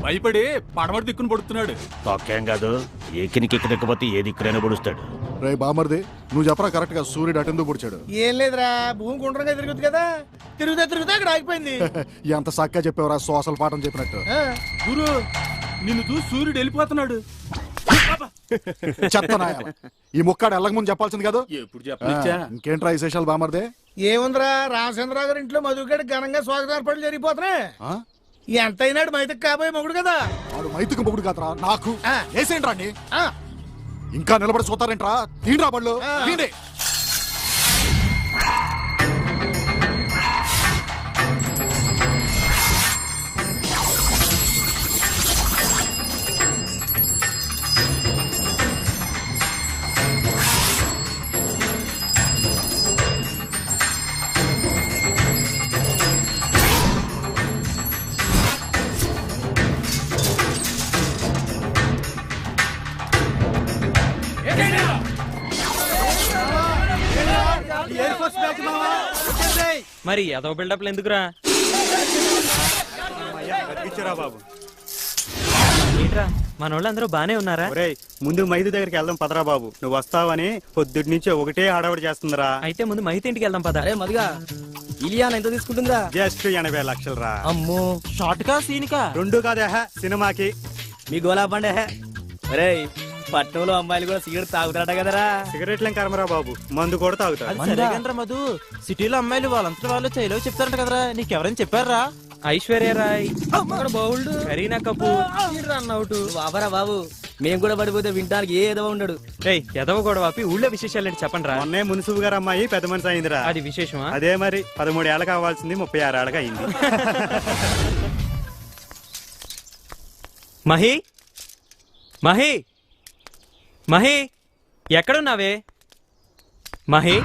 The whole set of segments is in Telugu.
భయపడి పడమటి దిక్కును పడుతున్నాడు. తొక్కేం కాదు, ఎక్కిపోతే ఏ దిక్కునైనా పొడుస్తాడు. రే బామర్ది, నువ్వు చెప్పరా కరెక్ట్ గా సూర్యుడు అటెందుకు పొడిచాడు? ఏం లేదురా, భూమి గుండ్రంగా తిరుగుతుంది కదా, తిరుగుతా అక్కడ ఆగిపోయింది. ఎంత చక్కగా చెప్పేవరా, సోషల్ పాఠం చెప్పినట్టు. గురు, నిన్ను చూసి సూర్యుడు వెళ్ళిపోతున్నాడు. చెత్తనాయ, ఈ ముక్కాడు ఎల్లక ముందు చెప్పాల్సింది కదా. ఎప్పుడు చెప్పా? ఇంకేంట్రా విశేషాలు బామర్దే? ఏముందిరా, రామచంద్రరావు గారి ఇంట్లో మధుగడి ఘనంగా స్వాగత ఏర్పాట్లు జరిగిపోతున్నాయి. ఎంతైనాడు మైతకు కాబోయే మొగుడు కదా. వాడు మైతుకు మొగుడు కాదురా, నాకు. వేసేంట్రా అండి, ఆ ఇంకా నిలబడి చూస్తారేంట్రా? తీండ్రా బళ్ళు, తీండి. మరి ఏదో బిల్డప్లు ఎందుకురా? బాబు ఏంట్రా, మన వాళ్ళందరూ బానే ఉన్నారా? ముందు మైదు దగ్గరికి వెళ్దాం పదరా బాబు. నువ్వు వస్తావని పొద్దుటి నుంచి ఒకటే హడావుడి చేస్తుందిరా. అయితే ముందు మైతి ఇంటికి వెళ్దాం పద. మదిగా ఇలియానా ఎంత తీసుకుంటుందిరా? జస్ట్ 80 లక్షలు రా. అమ్మో, షార్ట్ కా సీన్ కా? రెండు కాదే సినిమాకి. మీ గోలా పండే. అరే, పట్నంలో అమ్మాయిలు కూడా సిగరెట్ తాగుతారట కదరా? సిగరెట్లు కర్మరా బాబు, మందు కూడా తాగుతారు. మధు, సిటీలో అమ్మాయిలు వాళ్ళంతా వాళ్ళు చైలో చెప్తారంట కదరా, నీకెవరైనా చెప్పారా? ఐశ్వర్య రాయ్, కరీనా కపూర్ అన్నౌట్. బాబరా బాబు, మేము కూడా పడిపోతే వింటానికి ఏ ఎదవ ఉండడు. ఎదవ కూడా వాపి ఊళ్ళో విశేషాలు ఏంటి చెప్పండి రా. మొన్నే మున్సిపు గారు అమ్మాయి పెద్ద మనిషి అయిందిరా. అది విశేషమా? అదే మరి, 13 ఏళ్ళ కావాల్సింది 36 ఏళ్ళకి అయింది. మహి, మహి, మహి, ఎక్కడున్నావే? మహి,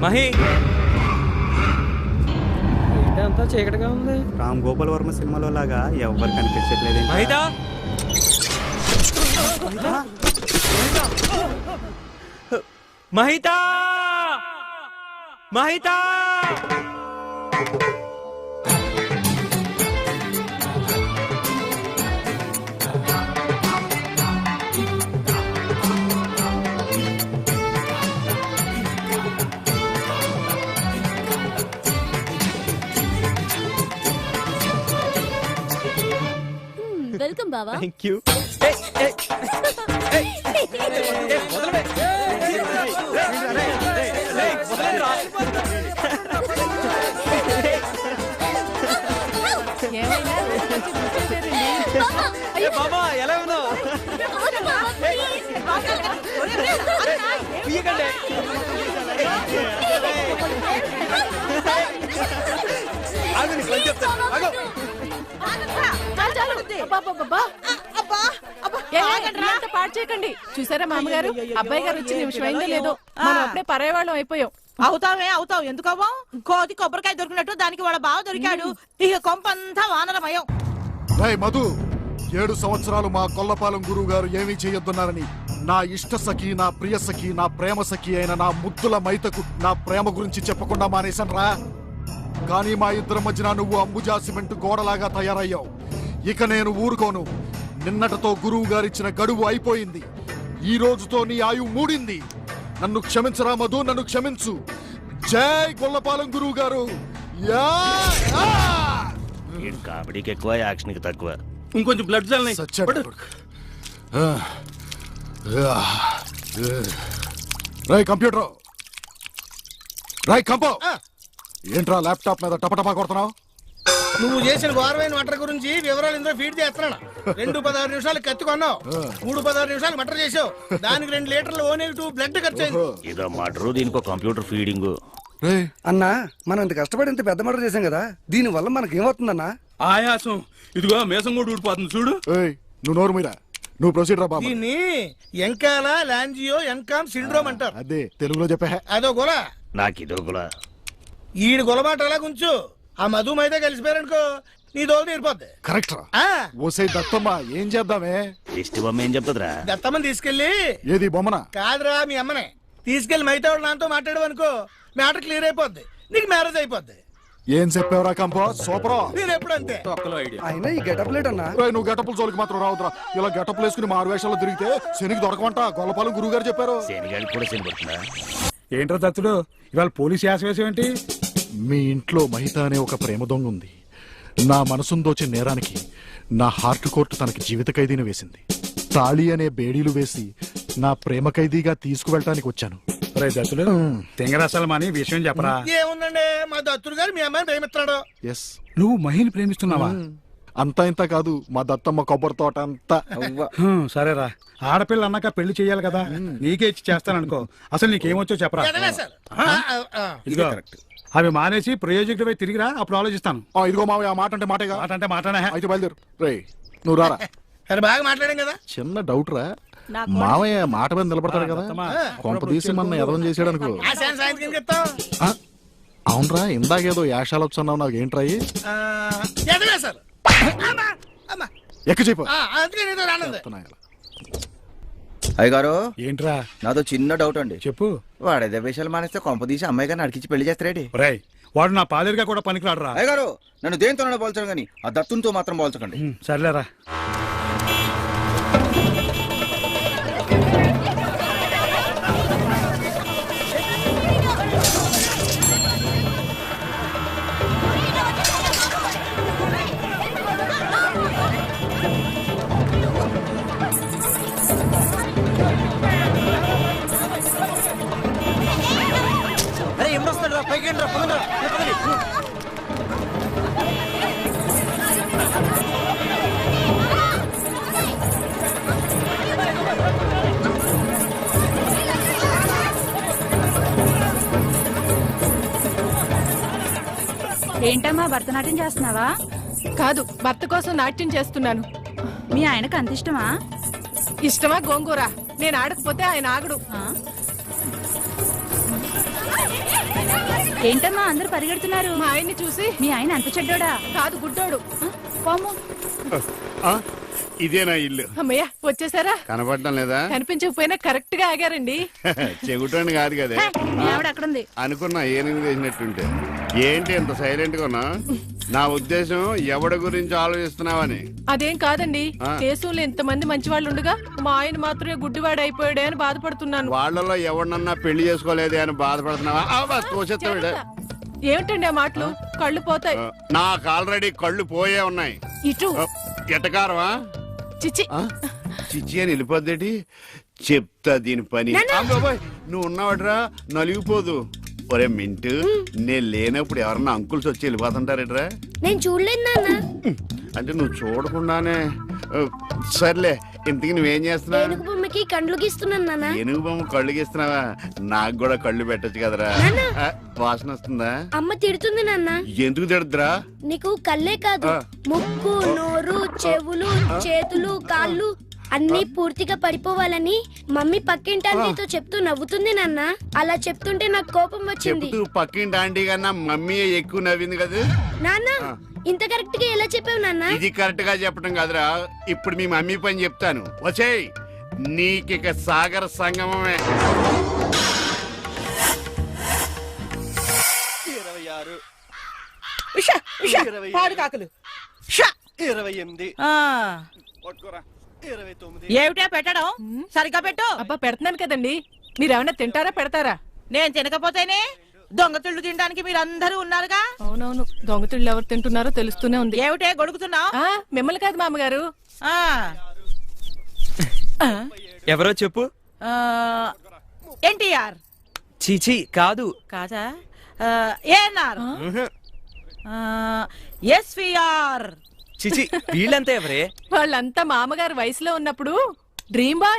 మహి, అంతా చీకటిగా ఉంది. రామ్ గోపాల్ వర్మ సినిమాలో లాగా ఎవరు కనిపించట్లేదు. మహితా, మహితా, మహితా. వెల్కమ్ బావా. Thank you. బాబా ఎలా ఉన్నావు? పాడు చేయకండి. చూసారా మామగారు, అబ్బాయి గారు వచ్చిన నిమిషం అయిందో లేదో మనం అప్పుడే పరాయవాళ్ళం అయిపోయాం. అవుతావు ఎందుకవ్వా? కోతి కొబ్బరికాయ దొరికినట్టు దానికి వాళ్ళ బావ దొరికాడు. ఇక కొంపంతా వానరమయం. మధు, 7 సంవత్సరాలు మా కొల్లపాలెం గురువు గారు ఏమీ చేయొద్దున్నారని నా ఇష్ట సఖి, నా ప్రియ సఖి, నా ప్రేమ సఖి అయిన నా ముద్దుల మైతకు నా ప్రేమ గురించి చెప్పకుండా మానేశాను రా. కానీ మా ఇద్దరి మధ్యన నువ్వు అంబుజా సిమెంట్ గోడలాగా తయారయ్యావు. ఇక నేను ఊరుకోను. నిన్నటితో గురువు గారిచ్చిన గడువు అయిపోయింది. ఈ రోజుతో నీ ఆయువు మూడింది. నన్ను క్షమించరా మధు, నన్ను క్షమించు. జై గొల్లపాలెం గురువు గారు. కామెడీకి ఎక్కువ, యాక్షన్ కి తక్కువ. ఇంకొంచెం బ్లడ్ జల్ని రై కంప్యూటర్, రై కంపో. ఏంట్రా ల్యాప్టాప్ మీద టపటపా కొడుతున్నావు? నువ్వు చేసిన ఘోరమైన మటర్ గురించి వివరాలు ఇందులో ఫీడ్ చేస్తున్నాను. 2-16 నిమిషాలు కత్తి కొన్నావు, 3-16 నిమిషాలు మటర్ చేసావు. దానికి 2 లీటర్ల O-2 బ్లడ్ ఖర్చు అయింది. ఇదో మటరు, దీనికి కంప్యూటర్ ఫీడింగ్. అన్నా, మనం ఇంత కష్టపడి ఇంత పెద్ద మటర్ చేసాం కదా, దీని వల్ల మనకి ఏమవుతుందన్నా? ఆయాసం. ఇదిగో మేసం కూడా ఊడిపోతుంది చూడు. నువ్వు నోరు మీరా, నువ్వు ప్రొసీడర్ బాబు. దీన్ని ఎంకాల లాంజియో ఎన్కామ్ సిండ్రోమ్ అంటారు. అదే తెలుగులో చెప్పా. అదో గొల. నాకిదో గులా. ఈడు గొలమాట అలా కొంచెం ఆ మధు మైతే కలిసిపోయారనుకో, నీ దోలు తీరిపోద్ది. కరెక్ట్ రా. ఓసే దత్తమ్మ, ఏం చేద్దామే? దిష్టి బొమ్మ ఏం చెప్తుందిరా? దత్తమ్మని తీసుకెళ్ళి. ఏది బొమ్మన? కాదురా, మీ అమ్మనే తీసుకెళ్లి మైతే నాతో మాట్లాడవు అనుకో, మ్యాటర్ క్లియర్ అయిపోద్ది, నీకు మ్యారేజ్ అయిపోద్ది. ఏం చెప్పావురా కంపో సూపర్. నేను ఎప్పుడు అంతే. తొక్కలో ఐడియా. అయినా ఈ గెటప్ లేట్ అన్నా. నువ్వు గెటప్ల జోలికి మాత్రం రావుతురా. ఇలా గెటప్లు వేసుకుని మారు వేషాల్లో తిరిగితే శనికి దొరకమంట గొల్లపాలెం గురువు గారు చెప్పారు. శనిగాడికి కూడా శని పడుతుందా? ఏంట్రా దత్తుడు ఇవాళ పోలీస్ యాస వేసేవేంటి? మీ ఇంట్లో మహిత అనే ఒక ప్రేమ దొంగ ఉంది. నా మనసును దోచే నేరానికి నా హార్ట్ కోర్టు తనకి జీవిత ఖైదీని వేసింది. తాళి అనే బేడీలు వేసి నా ప్రేమ ఖైదీగా తీసుకువెళ్ళటానికి వచ్చాను. రే దత్తుడు తెంగరసాలు మాని విషయం చెప్పరా. ఏముందండి, మా దత్తుడు గారు మీ అమ్మాయిని ప్రేమిస్తున్నాడు. ఎస్, నువ్వు మహిళని ప్రేమిస్తున్నావా? అంతా ఇంత కాదు, మా దత్తమ్మ కొబ్బరి తోట అంతా. సరేరా, ఆడపిల్ల అన్నాక పెళ్లి చెయ్యాలి కదా, నీకే ఇచ్చి చేస్తాననుకో. అసలు నీకేమొచ్చో చెప్పరా. ఎదవేశారు. ఇదిగో అవి మానేసి ప్రయోజకుడిపై తిరిగిరా, అప్పుడు ఆలోచిస్తాను. ఇదిగో మావయ్య, ఆ మాట అంటే మాటగా. మాట అంటే మాటనే. అయితే బయలుదేరు. రే నువ్వు రారా. సరే బాగా మాట్లాడాం కదా. చిన్న డౌట్ రా, మావయ్య మాట మీద నిలబడతాడు కదా, కొంప తీసి మన ఎదవం చేసాడు అనుకో. ఆ సాయంత్రం చెప్తాం. అవునరా, ఇందాకేదో యాషాలు వచ్చన్నావు, నాకు ఏంట్రా ఎదవేశారు. ఎక్క చెప్పు. అందుకే నేను రానుంది. అయ్యగారు ఏంట్రా? నాదో చిన్న డౌట్ అండి. చెప్పు. వాడేదే విషయాలు మానేస్తే కొంప తీసి అమ్మాయి గారిని అడిగించి పెళ్లి చేస్తారేటి? రై, వాడు నా పాలేరుగా కూడా పనికిరాడురా. అయ్యగారు నన్ను దేంతోనైనా పోల్చడం కానీ ఆ దత్తునితో మాత్రం పోల్చకండి. సర్లేరా. ఏంటమ్మా భరతనాట్యం చేస్తున్నావా? కాదు, భర్త కోసం నాట్యం చేస్తున్నాను. మీ ఆయనకు అంత ఇష్టమా? ఇష్టమా గోంగూర. నేను ఆడకపోతే ఆయన ఆగడు. ఏంటమ్మా అందరూ పరిగెడుతున్నారు? మా ఆయన్ని చూసి. మీ ఆయన అంత చెడ్డోడా? కాదు, గుడ్డోడు. పాము. ఇదేనా ఇల్లు? అమ్మయ్య, వచ్చేసారా? కనపడటం లేదా? కనిపించకపోయినా కరెక్ట్ గా ఆగారండి. చెగుటండి కాదు కదా అక్కడుంది అనుకున్నా. ఏనుగు వేసినట్టుంటే ఏంటి ఎంత సైలెంట్ గా ఉన్నా? నా ఉద్దేశం ఎవడి గురించి ఆలోచిస్తున్నావని. అదేం కాదండి, దేశంలో ఎంతమంది మంచి వాళ్ళు ఉండగా మా ఆయన మాత్రమే గుడ్డివాడు అయిపోయాడే అని బాధపడుతున్నాను. వాళ్ళలో ఎవడన్నా పెళ్లి చేసుకోలేదే అని బాధపడుతున్నావా? ఏమిటండి ఆ మాటలు? కళ్ళు పోతాయి. నాకు ఆల్రెడీ కళ్ళు పోయే ఉన్నాయి. ఇటు ఎటకారమా? చిచ్చి చిచ్చి అని వెళ్ళిపోద్దేటి? చెప్తా దీని పని. నువ్వు ఉన్నావట్రా, నలిగిపోదు. ఒరే మింటు, నేను లేనప్పుడు ఎవరన్నా అంకుల్స్ వచ్చి వెళ్ళిపోతుంటారేట్రా? నేను చూడలేదు నాన్న. అంటే నువ్వు చూడకుండానే. సర్లే, ఇంతకీ నువ్వేం చేస్తున్నావు? ఏనుగు బొమ్మకి కళ్ళు గీస్తున్నాను నాన్న. ఏనుగు బొమ్మ కళ్ళు గీస్తున్నావా? నాకు కూడా కళ్ళు పెట్టొచ్చు కదరా. వాసన వస్తుందా? అమ్మ తిడుతుంది నాన్న. ఎందుకు తిడుతురా? నీకు కళ్ళే కాదు, ముక్కు, నోరు, చెవులు, చేతులు, కాళ్ళు అన్ని పూర్తిగా పడిపోవాలని మమ్మీ పక్కింటి ఆంటీతో చెప్తూ నవ్వుతుంది నాన్న. అలా చెప్తుంటే నాకు కోపం వచ్చింది. పక్కింటి ఆంటీ కన్నా మమ్మీ ఎక్కువ నవ్వింది కదా నాన్న. ఇంత కరెక్ట్ గా ఎలా చెప్పావు నాన్న? ఇది కరెక్ట్ గా చెప్పడం కాదురా, ఇప్పుడు మీ మమ్మీ పని చెప్తాను. వచ్చేయ్, నీకిక సాగర సంగమమే. 26 పాడు కాకులు 28 ఏమిటా పెట్టడం? సరిగ్గా పెట్టు. అబ్బా, పెడుతున్నాను కదండి. మీరేమన్నా తింటారా పెడతారా? నేను తినకపోతేనే దొంగతుళ్ళు తినడానికి మీరందరూ ఉన్నారుగా. అవునవును, దొంగతుళ్ళు ఎవరు తింటున్నారో తెలుస్తూనే ఉంది. ఏమిటే గొడుగుతున్నావు? మిమ్మల్ని కాదు మామగారు. ఎవరో చెప్పు. ఎన్టీఆర్. చీచి కాదు. కాదా? ఏఎన్ఆర్. ఎస్విఆర్. చిచి వీళ్ళంతా ఎవరే? వాళ్ళంతా మామగారు వయసులో ఉన్నప్పుడు డ్రీమ్ బాయ్